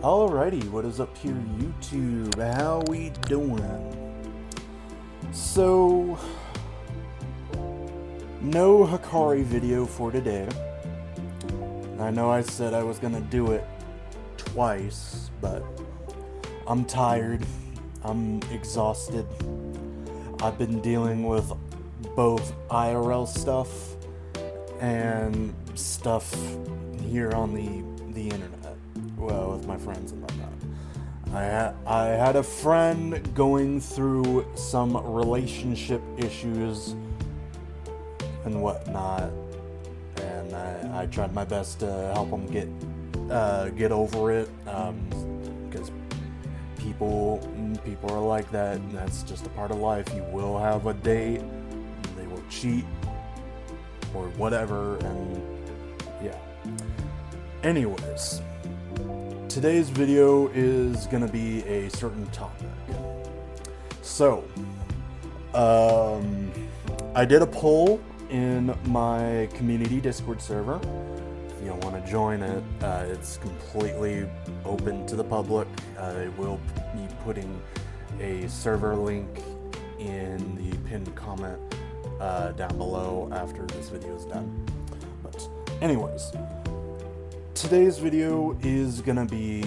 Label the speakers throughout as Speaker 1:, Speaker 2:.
Speaker 1: Alrighty, what is up here, YouTube? How we doing? So, no Hikari video for today. I know I said I was gonna do it twice, but I'm tired. I'm exhausted. I've been dealing with both IRL stuff and stuff here on the internet. Well, with my friends and whatnot. I had a friend going through some relationship issues and whatnot, and I tried my best to help him get over it, because people are like that, and that's just a part of life. You will have a date, they will cheat or whatever, and yeah. Anyways, today's video is gonna be a certain topic. So, I did a poll in my community Discord server. If you want to join it, it's completely open to the public. I will be putting a server link in the pinned comment down below after this video is done. But anyways, today's video is gonna be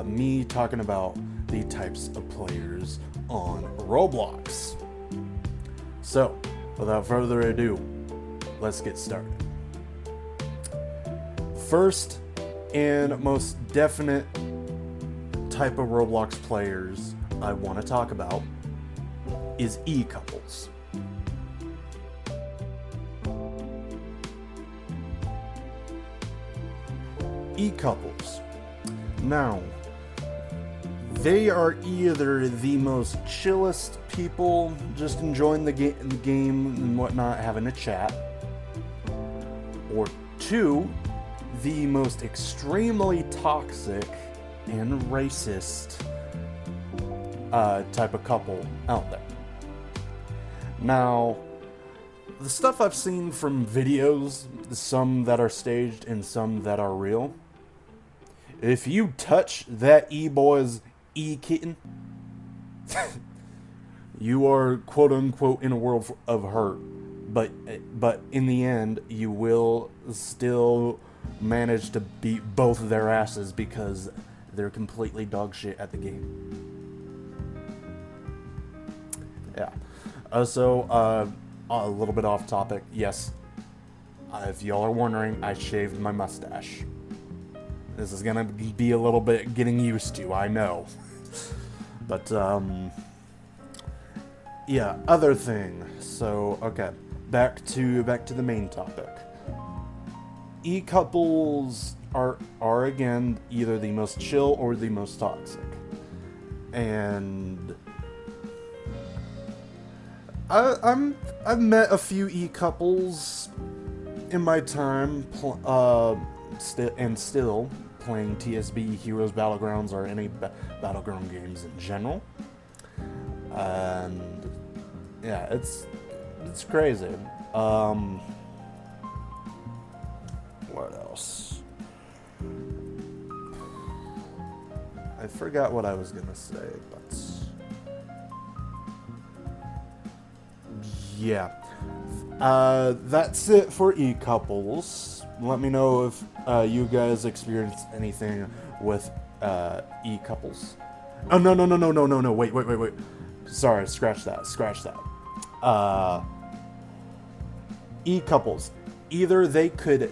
Speaker 1: me talking about the types of players on Roblox. So, without further ado, let's get started. First and most definite type of Roblox players I want to talk about is e-couples. E-couples. Now, they are either the most chillest people, just enjoying the game and whatnot, having a chat, or two, the most extremely toxic and racist type of couple out there. Now, the stuff I've seen from videos, some that are staged and some that are real, if you touch that e-boy's e-kitten, you are quote-unquote in a world of hurt. But in the end, you will still manage to beat both of their asses because they're completely dog shit at the game. Yeah. So, a little bit off topic. Yes, if y'all are wondering, I shaved my mustache. This is gonna be a little bit getting used to, I know. But, yeah, other thing. So, okay, back to the main topic. E-couples are again either the most chill or the most toxic. And I've met a few e-couples in my time, still playing TSB, Heroes Battlegrounds, or any battleground games in general. And yeah, it's crazy. What else? I forgot what I was gonna say, but yeah. That's it for e-couples. Let me know if you guys experienced anything with e-couples. Oh, no, wait. Sorry, scratch that. E-couples. Either they could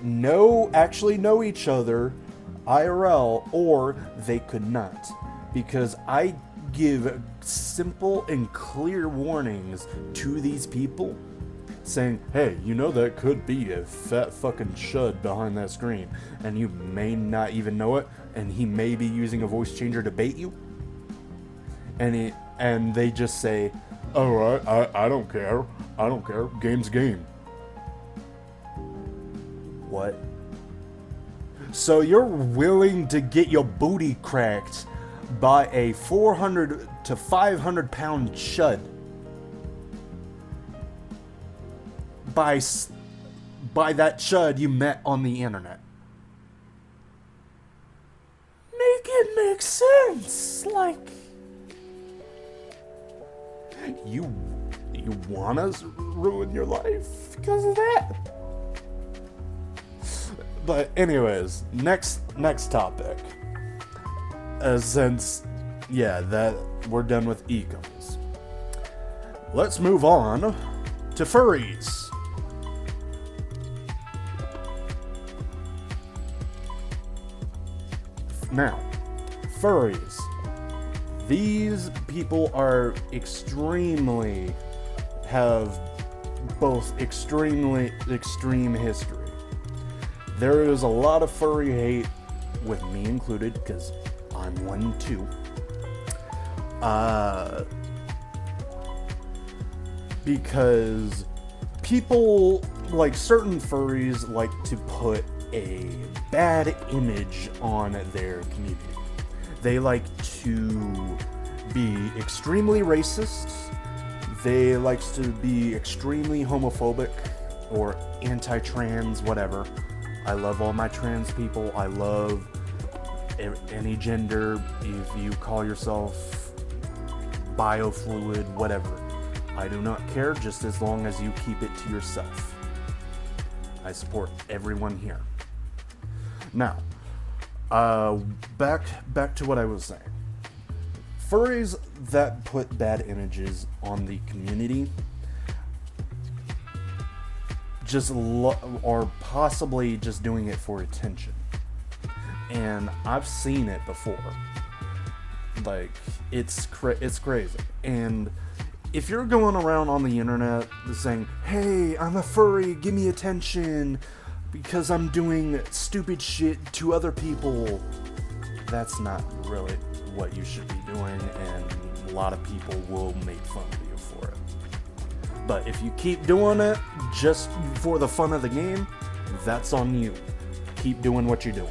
Speaker 1: actually know each other IRL, or they could not. Because I give simple and clear warnings to these people saying, hey, you know that could be a fat fucking chud behind that screen, and you may not even know it, and he may be using a voice changer to bait you, and they just say, oh, I don't care, game's game. What? So you're willing to get your booty cracked by a 400 to 500 pound chud by that chud you met on the internet? it makes sense. Like, you want us to ruin your life because of that? But anyways, next topic. Since, yeah, that we're done with ecos. Let's move on to furries. Now, furries. These people are have both extremely extreme history. There is a lot of furry hate, with me included, because I'm one too. Because people, like certain furries, like to put a bad image on their community. They like to be extremely racist. They like to be extremely homophobic or anti-trans, whatever. I love all my trans people. I love any gender. If you call yourself biofluid, whatever. I do not care, just as long as you keep it to yourself. I support everyone here. Now, back to what I was saying. Furries that put bad images on the community just are possibly just doing it for attention. And I've seen it before. Like, it's crazy. And if you're going around on the internet saying, "Hey, I'm a furry, give me attention because I'm doing stupid shit to other people," that's not really what you should be doing, and a lot of people will make fun of you for it. But if you keep doing it just for the fun of the game, that's on you. Keep doing what you're doing.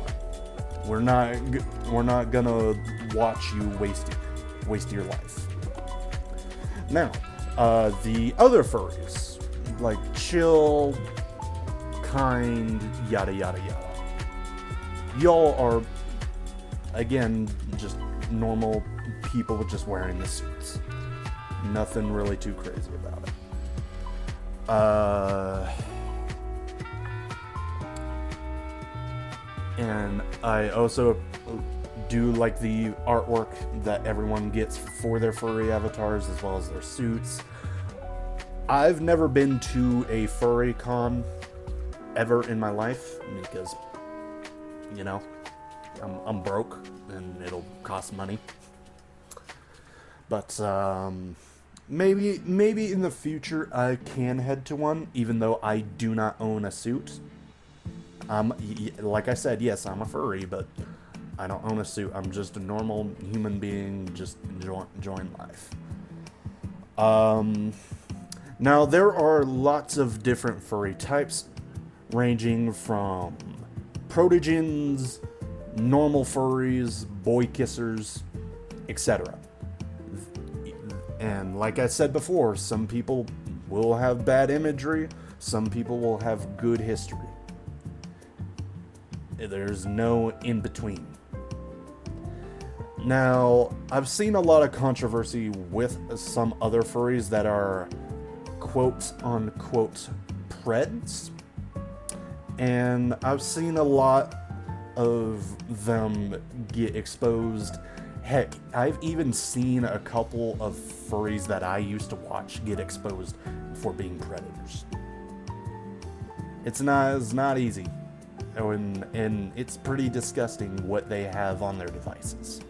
Speaker 1: We're not gonna watch you waste your life. Now, the other furries, like chill, kind, yada yada yada. Y'all are, again, just normal people just wearing the suits. Nothing really too crazy about it. And I also do like the artwork that everyone gets for their furry avatars, as well as their suits. I've never been to a furry con ever in my life because, you know, I'm broke and it'll cost money. But maybe in the future I can head to one, even though I do not own a suit. Like I said, yes, I'm a furry, but I don't own a suit. I'm just a normal human being, just enjoying life. Now, there are lots of different furry types, ranging from protogens, normal furries, boy kissers, etc. And like I said before, some people will have bad imagery, some people will have good history. There's no in between. Now, I've seen a lot of controversy with some other furries that are quote-unquote preds. And I've seen a lot of them get exposed. Heck, I've even seen a couple of furries that I used to watch get exposed for being predators. It's not easy. And it's pretty disgusting what they have on their devices.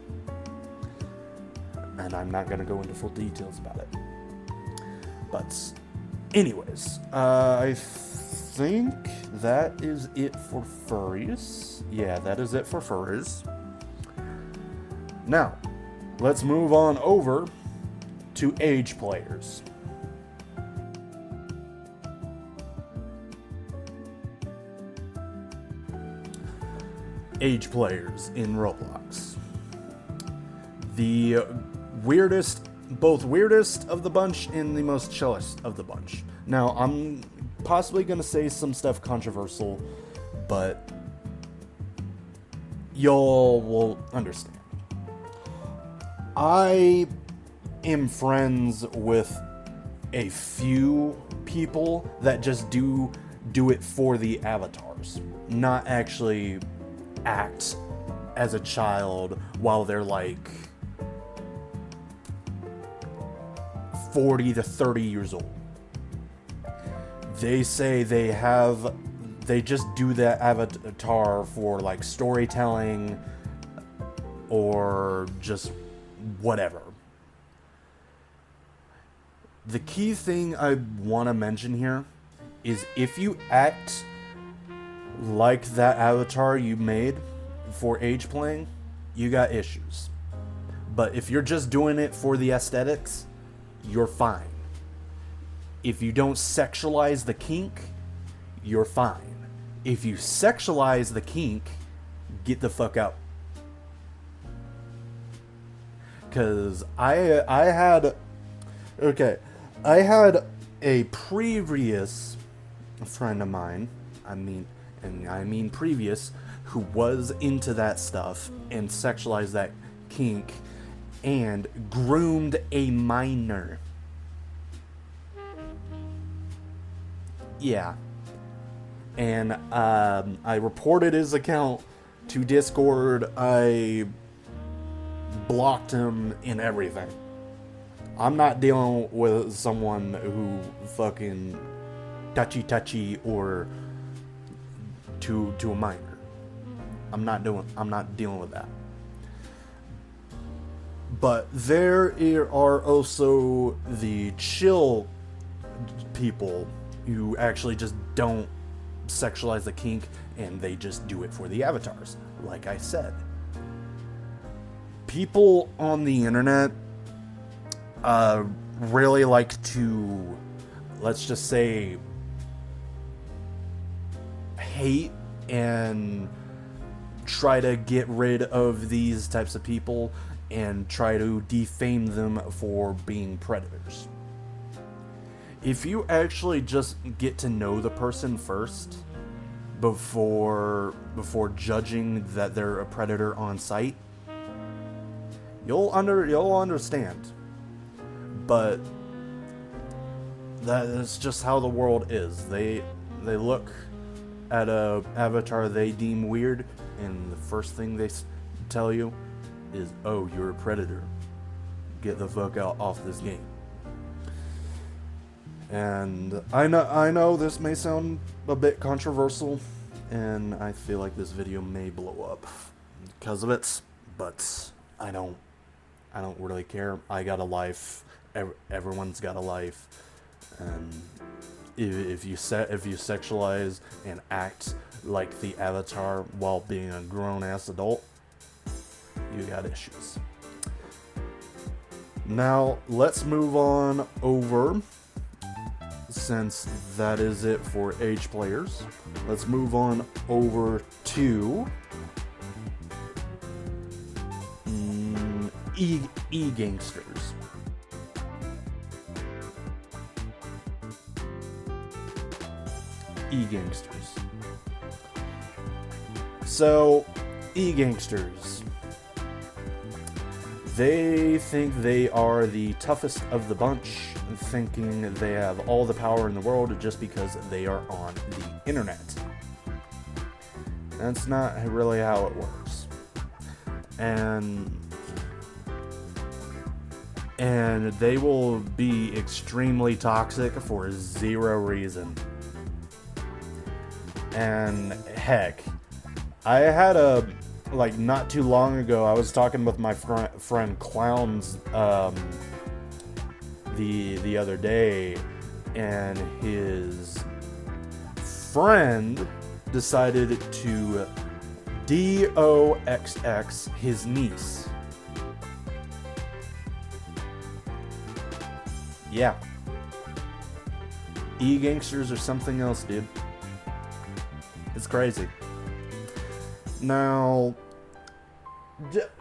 Speaker 1: And I'm not going to go into full details about it. But anyways, I think that is it for furries. Yeah, that is it for furries. Now, let's move on over to age players. Age players in Roblox. The both weirdest of the bunch and the most chillest of the bunch. Now, I'm possibly going to say some stuff controversial, but y'all will understand. I am friends with a few people that just do it for the avatars, not actually act as a child while they're like 40 to 30 years old. They say they just do that avatar for like storytelling or just whatever. The key thing I want to mention here is if you act like that avatar you made for age playing, you got issues. But if you're just doing it for the aesthetics, you're fine. If you don't sexualize the kink, you're fine. If you sexualize the kink, get the fuck out. Cause I had a previous friend of mine, I mean previous, who was into that stuff and sexualized that kink and groomed a minor. Yeah. And I reported his account to Discord. I blocked him and everything. I'm not dealing with someone who fucking touchy or to a minor. I'm not dealing with that. But there are also the chill people who actually just don't sexualize the kink and they just do it for the avatars. Like I said, people on the internet really like to, let's just say, hate and try to get rid of these types of people and try to defame them for being predators. If you actually just get to know the person first before judging that they're a predator on sight, you'll understand. But that is just how the world is. They look at a avatar they deem weird, and the first thing they tell you is, "Oh, you're a predator. Get the fuck out off this game." And I know this may sound a bit controversial, and I feel like this video may blow up because of it, but I don't really care. I got a life. Everyone's got a life, and if you sexualize and act like the avatar while being a grown-ass adult, you got issues. Now let's move on over. Since that is it for age players, let's move on over to e-gangsters. E-gangsters. So, e-gangsters, they think they are the toughest of the bunch, thinking they have all the power in the world just because they are on the internet. That's not really how it works. And they will be extremely toxic for zero reason. And heck, I had not too long ago, I was talking with my friend Clowns the other day, and his friend decided to DOXX his niece. Yeah. E-gangsters are something else, dude. It's crazy. Now,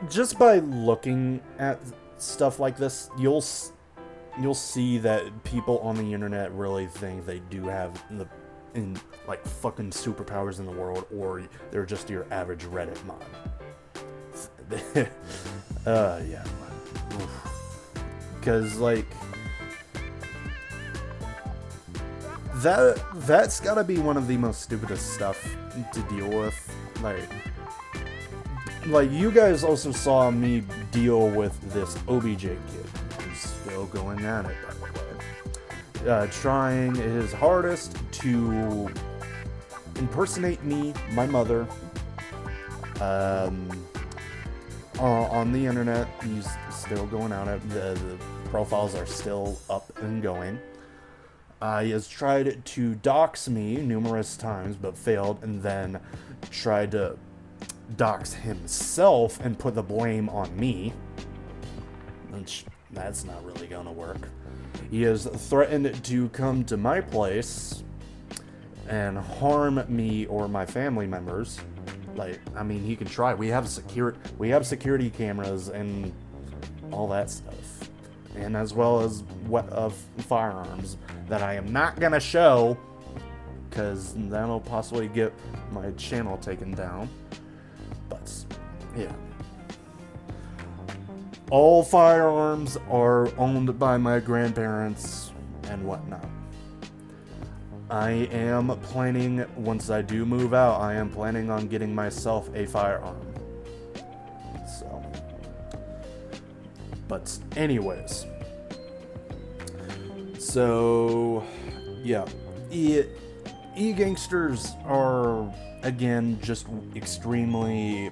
Speaker 1: just by looking at stuff like this, you'll see that people on the internet really think they do have fucking superpowers in the world, or they're just your average Reddit mod. Yeah. Because, like, that's gotta be one of the most stupidest stuff to deal with. Like you guys also saw me deal with this OBJ kid, who's still going at it, by the way. Trying his hardest to impersonate me, my mother, on the internet. He's still going at it. The profiles are still up and going. He has tried to dox me numerous times, but failed, and then tried to dox himself and put the blame on me. Which, that's not really gonna work. He has threatened to come to my place and harm me or my family members. Like, I mean, he can try. We have security cameras and all that stuff, and as well as firearms that I am not gonna show, because that'll possibly get my channel taken down. But yeah, all firearms are owned by my grandparents and whatnot. I am planning, once I do move out, I am planning on getting myself a firearm. So, but anyways, so yeah, e-gangsters are, again, just extremely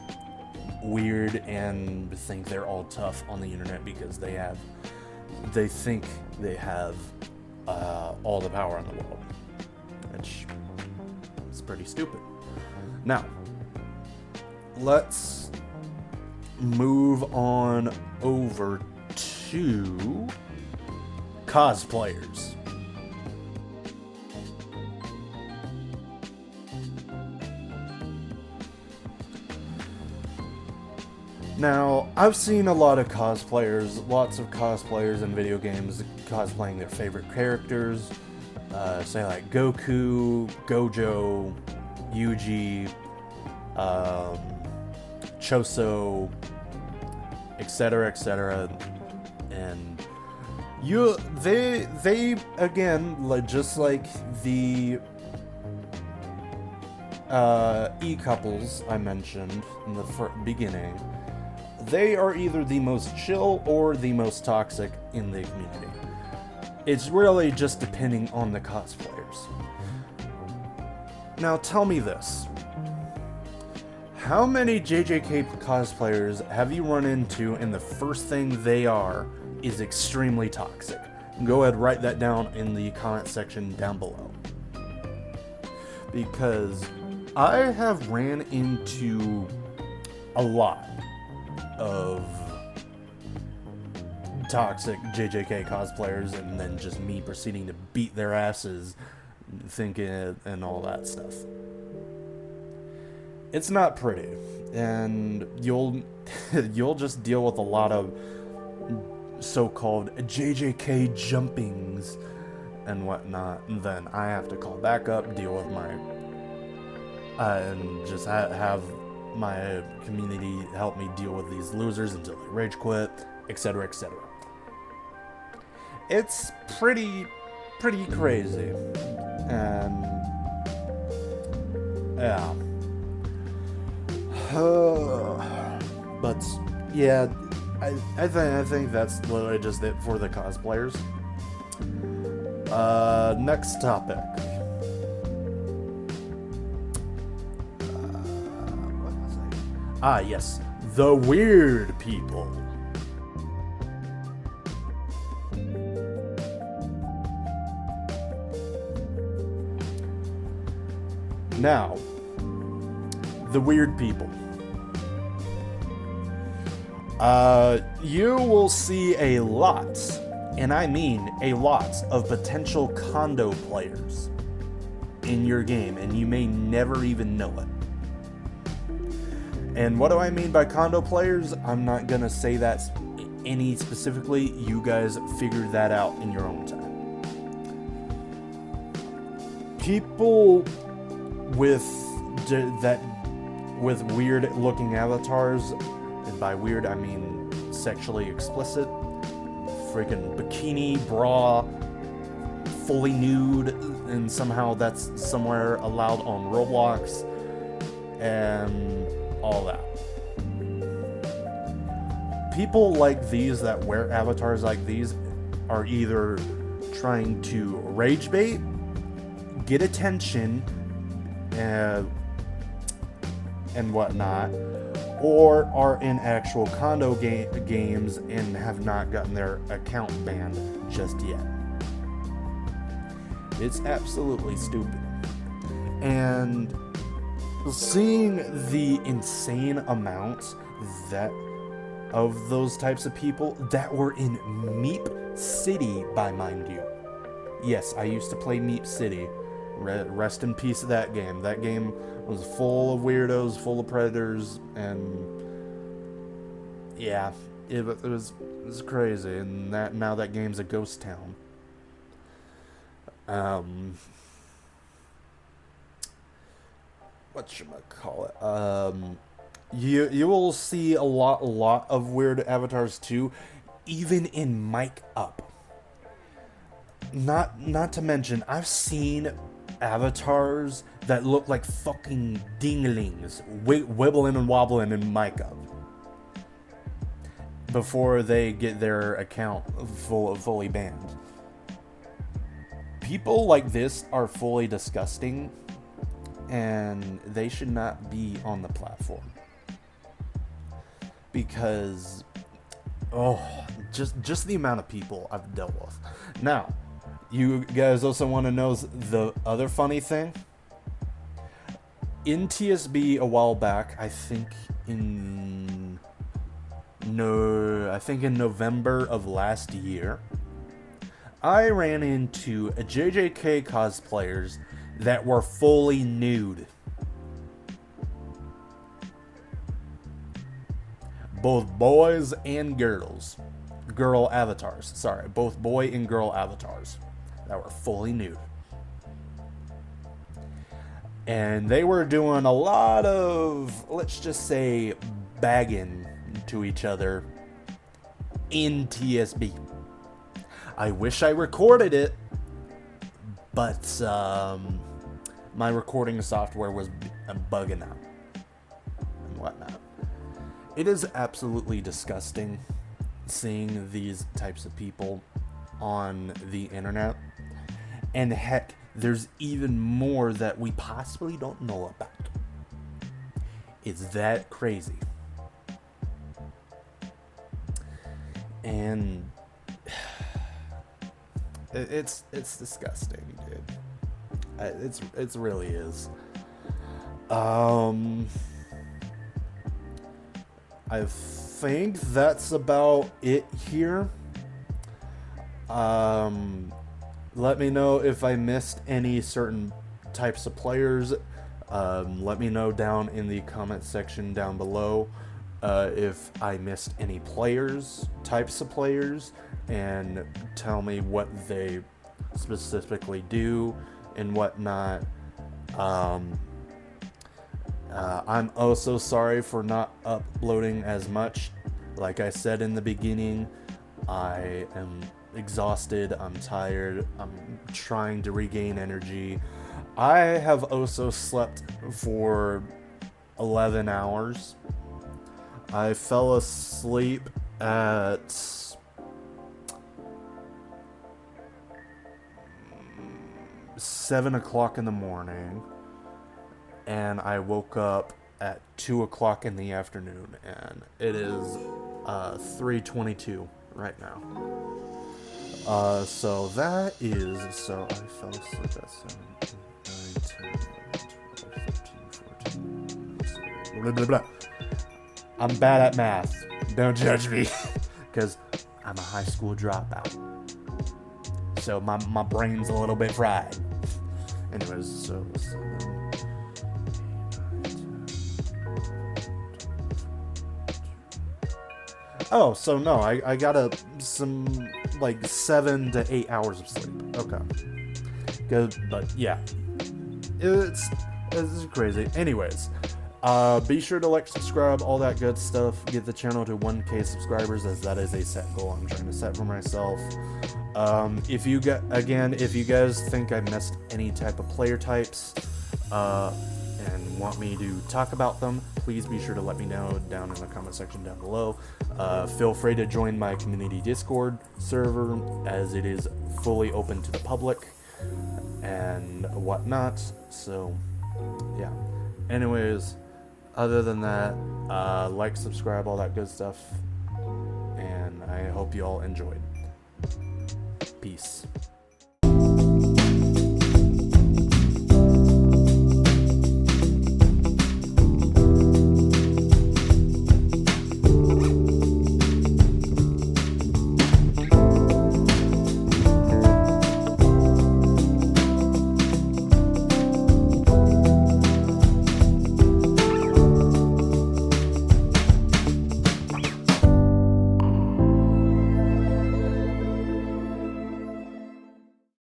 Speaker 1: weird and think they're all tough on the internet because they think they have all the power in the world, which is pretty stupid. Now, let's move on over to cosplayers. Now, I've seen a lot of cosplayers, lots of cosplayers in video games cosplaying their favorite characters, say like Goku, Gojo, Yuji, Choso, etc., and they again, like, just like the e-couples I mentioned in the beginning, they are either the most chill or the most toxic in the community. It's really just depending on the cosplayers. Now tell me this. How many JJK cosplayers have you run into and the first thing they are is extremely toxic? Go ahead, write that down in the comment section down below. Because I have ran into a lot of toxic JJK cosplayers, and then just me proceeding to beat their asses, thinking and all that stuff. It's not pretty, and you'll just deal with a lot of so-called JJK jumpings and whatnot, and then I have to call back up, deal with my and just have my community help me deal with these losers until they rage quit, etc., etc. It's pretty crazy, and yeah. But yeah, I think that's literally just it for the cosplayers. Next topic. What was I? Yes, the weird people. Now, the weird people. You will see a lot, and I mean a lot, of potential condo players in your game, and you may never even know it. And what do I mean by condo players? I'm not gonna say that any specifically. You guys figure that out in your own time. People with weird looking avatars, and by weird I mean sexually explicit, freaking bikini, bra, fully nude, and somehow that's somewhere allowed on Roblox, and all that. People like these that wear avatars like these are either trying to rage bait, get attention, and whatnot, or are in actual condo games and have not gotten their account banned just yet. It's absolutely stupid. And seeing the insane amounts that of those types of people that were in Meep City, by mind you. Yes, I used to play Meep City. Rest in peace of that game. That game was full of weirdos, full of predators, and yeah, it was crazy. And now that game's a ghost town. Whatchamacallit? You will see a lot of weird avatars too, even in Mic Up. Not to mention, I've seen avatars that look like fucking dinglings wibbling and wobbling in Mic Up before they get their account fully banned. People like this are fully disgusting, and they should not be on the platform. Because, just the amount of people I've dealt with. Now, you guys also want to know the other funny thing? In TSB a while back, I think in November of last year, I ran into JJK cosplayers that were fully nude. Both boys and girls. Girl avatars. Sorry, both boy and girl avatars that were fully nude. And they were doing a lot of, let's just say, bagging to each other in TSB. I wish I recorded it, but my recording software was bugging out and whatnot. It is absolutely disgusting seeing these types of people on the internet. And heck, there's even more that we possibly don't know about. It's that crazy. And it's disgusting, dude. It really is. I think that's about it here. Let me know if I missed any certain types of players. Let me know down in the comment section down below if I missed any types of players, and tell me what they specifically do and whatnot. I'm also sorry for not uploading as much. Like I said in the beginning, I am exhausted, I'm tired, I'm trying to regain energy. I have also slept for 11 hours. I fell asleep at 7 o'clock in the morning, and I woke up at 2 o'clock in the afternoon, and it is 3:22 right now. So that is, so I fell asleep at 7, 9, 10, 11, 12, 13, 14, blah, blah, blah. I'm bad at math. Don't judge me, because I'm a high school dropout. So my brain's a little bit fried. Anyways, so... Oh, so no, I got some like 7 to 8 hours of sleep. Okay. Good, but yeah. It's crazy. Anyways, Be sure to like, subscribe, all that good stuff. Get the channel to 1K subscribers, as that is a set goal I'm trying to set for myself. If you guys think I missed any type of player types and want me to talk about them, please be sure to let me know down in the comment section down below. Feel free to join my community Discord server, as it is fully open to the public and whatnot. So yeah, anyways, other than that, like, subscribe, all that good stuff, and I hope you all enjoyed. Peace.